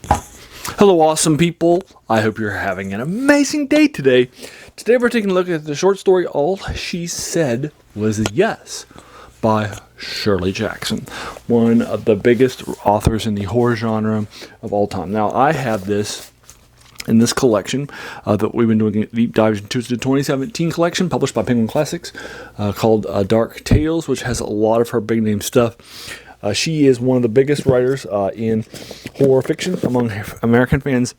Hello, awesome people. I hope you're having an amazing day today. Today we're taking a look at the short story All She Said Was Yes by Shirley Jackson, one of the biggest authors in the horror genre of all time. Now, I have this in this collection that we've been doing a deep dive into. It's the 2017 collection published by Penguin Classics called Dark Tales, which has a lot of her big name stuff. She is one of the biggest writers in horror fiction among American fans.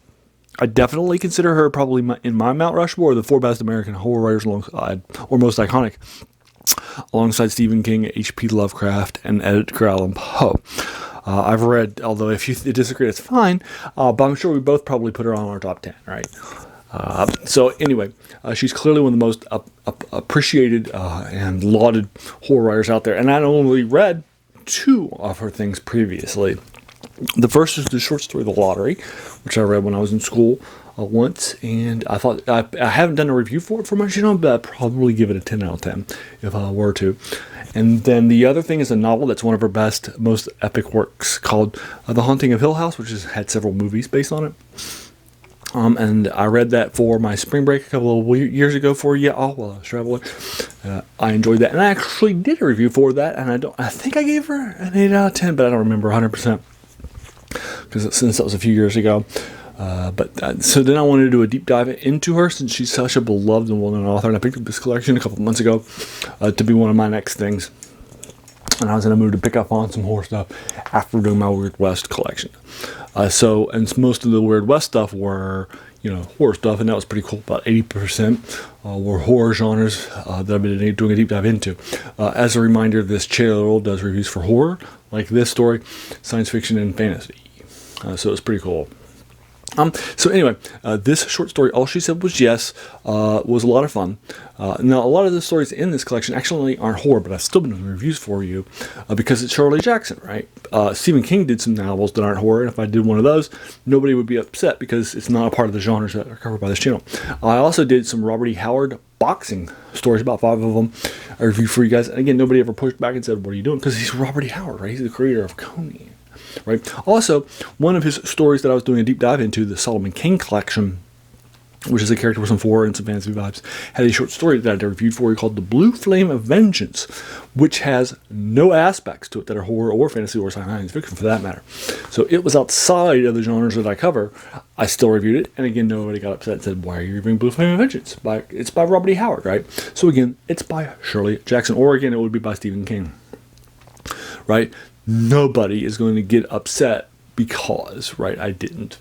I definitely consider her probably in my Mount Rushmore the four best American horror writers alongside, or most iconic, alongside Stephen King, H.P. Lovecraft, and Edgar Allan Poe. I've read, although if you disagree, it's fine, but I'm sure we both probably put her on our top 10, right? So anyway, she's clearly one of the most appreciated and lauded horror writers out there. And I only read two of her things previously. The first is the short story The Lottery, which I read when I was in school once, and I thought I haven't done a review for it for my channel, but I'd probably give it a 10 out of 10 if I were to. And then the other thing is a novel that's one of her best, most epic works called The Haunting of Hill House, which has had several movies based on it. And I read that for my spring break a couple of years ago for y'all while I was traveling. I enjoyed that, and I actually did a review for that, and I think I gave her an 8 out of 10, but I don't remember 100% because since that was a few years ago. So then I wanted to do a deep dive into her since she's such a beloved and well-known author, and I picked up this collection a couple of months ago to be one of my next things. And I was in a mood to pick up on some horror stuff after doing my Weird West collection. And most of the Weird West stuff were, horror stuff, and that was pretty cool. About 80% were horror genres that I've been doing a deep dive into. As a reminder, this channel does reviews for horror, like this story, science fiction, and fantasy. So it's pretty cool. So anyway, this short story, All She Said Was Yes, was a lot of fun. Now, a lot of the stories in this collection actually aren't horror, but I've still been doing reviews for you because it's Shirley Jackson, right? Stephen King did some novels that aren't horror, and if I did one of those, nobody would be upset because it's not a part of the genres that are covered by this channel. I also did some Robert E. Howard boxing stories, about 5 of them, I reviewed for you guys. And again, nobody ever pushed back and said, "What are you doing?" Because he's Robert E. Howard, right? He's the creator of Conan. Right. Also, one of his stories that I was doing a deep dive into, the Solomon Kane collection, which is a character with some horror and some fantasy vibes, had a short story that I reviewed for you called The Blue Flame of Vengeance, which has no aspects to it that are horror or fantasy or science fiction for that matter. So it was outside of the genres that I cover. I still reviewed it, and again, nobody got upset and said, "Why are you reviewing Blue Flame of Vengeance?" It's by Robert E. Howard, right? So again, it's by Shirley Jackson, or again, it would be by Stephen King, right? Nobody is going to get upset because, right, I didn't,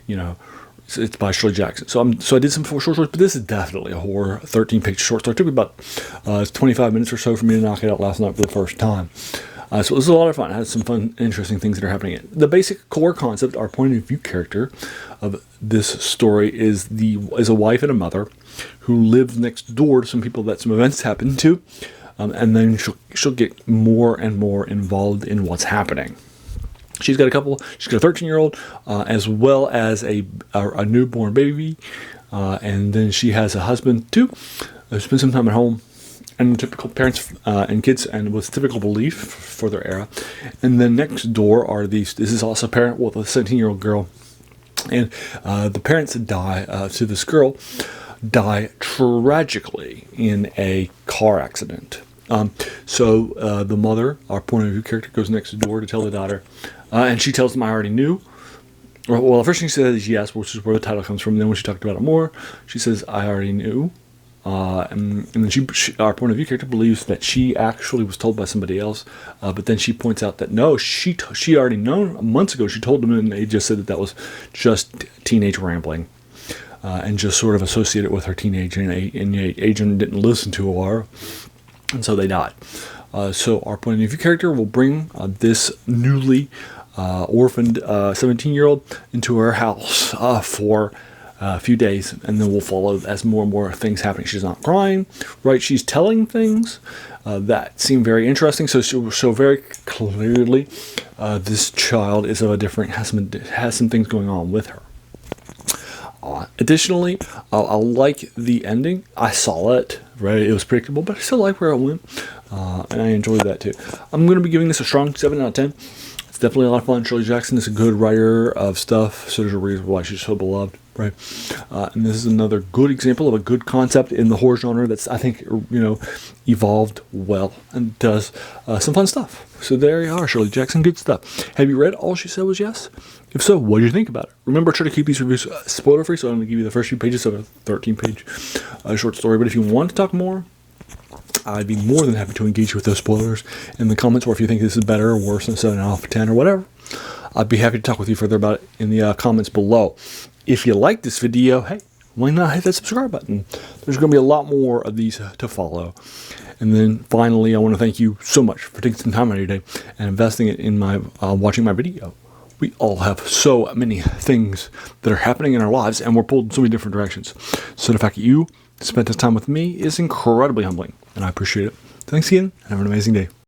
it's by Shirley Jackson. So I did some short stories, but this is definitely a horror 13-page short story. It took me about 25 minutes or so for me to knock it out last night for the first time. So it was a lot of fun. I had some fun, interesting things that are happening. The basic core concept, our point of view character of this story is a wife and a mother who live next door to some people that some events happen to. And then she'll get more and more involved in what's happening. She's got a 13-year-old, as well as a newborn baby, and then she has a husband too. Spend some time at home, and typical parents and kids, and with typical belief for their era. And then next door are this is also a parent with a 17-year-old girl, and the parents die to this girl. Die tragically in a car accident. So the mother, our point of view character, goes next door to tell the daughter, and she tells them, "I already knew." Well, the first thing she says is yes, which is where the title comes from. Then when she talked about it more, she says, "I already knew," and then our point of view character believes that she actually was told by somebody else, but then she points out that no, she already known months ago. She told them, and they just said that was just teenage rambling. And just sort of associated with her teenage, and the agent didn't listen to her, and so they died. So our point of view character will bring this newly orphaned 17-year-old into her house for a few days, and then we'll follow as more and more things happening. She's not crying, right? She's telling things that seem very interesting. So she'll show very clearly this child is of a different, has some things going on with her. Additionally, I like the ending. I saw it, right? It was predictable, but I still like where it went, and I enjoyed that too. I'm going to be giving this a strong 7 out of 10. It's definitely a lot of fun. Shirley Jackson is a good writer of stuff, so there's a reason why she's so beloved, right? And this is another good example of a good concept in the horror genre that's, I think, evolved well and does some fun stuff. So there you are, Shirley Jackson, good stuff. Have you read All She Said Was Yes? If so, what do you think about it? Remember, I try to keep these reviews spoiler-free, so I'm going to give you the first few pages of a 13-page short story. But if you want to talk more, I'd be more than happy to engage with those spoilers in the comments, or if you think this is better or worse than 7 out of 10 or whatever, I'd be happy to talk with you further about it in the comments below. If you like this video, hey, why not hit that subscribe button? There's going to be a lot more of these to follow. And then finally, I want to thank you so much for taking some time out of your day and investing it in my watching my video. We all have so many things that are happening in our lives, and we're pulled in so many different directions. So the fact that you spent this time with me is incredibly humbling, and I appreciate it. Thanks again, and have an amazing day.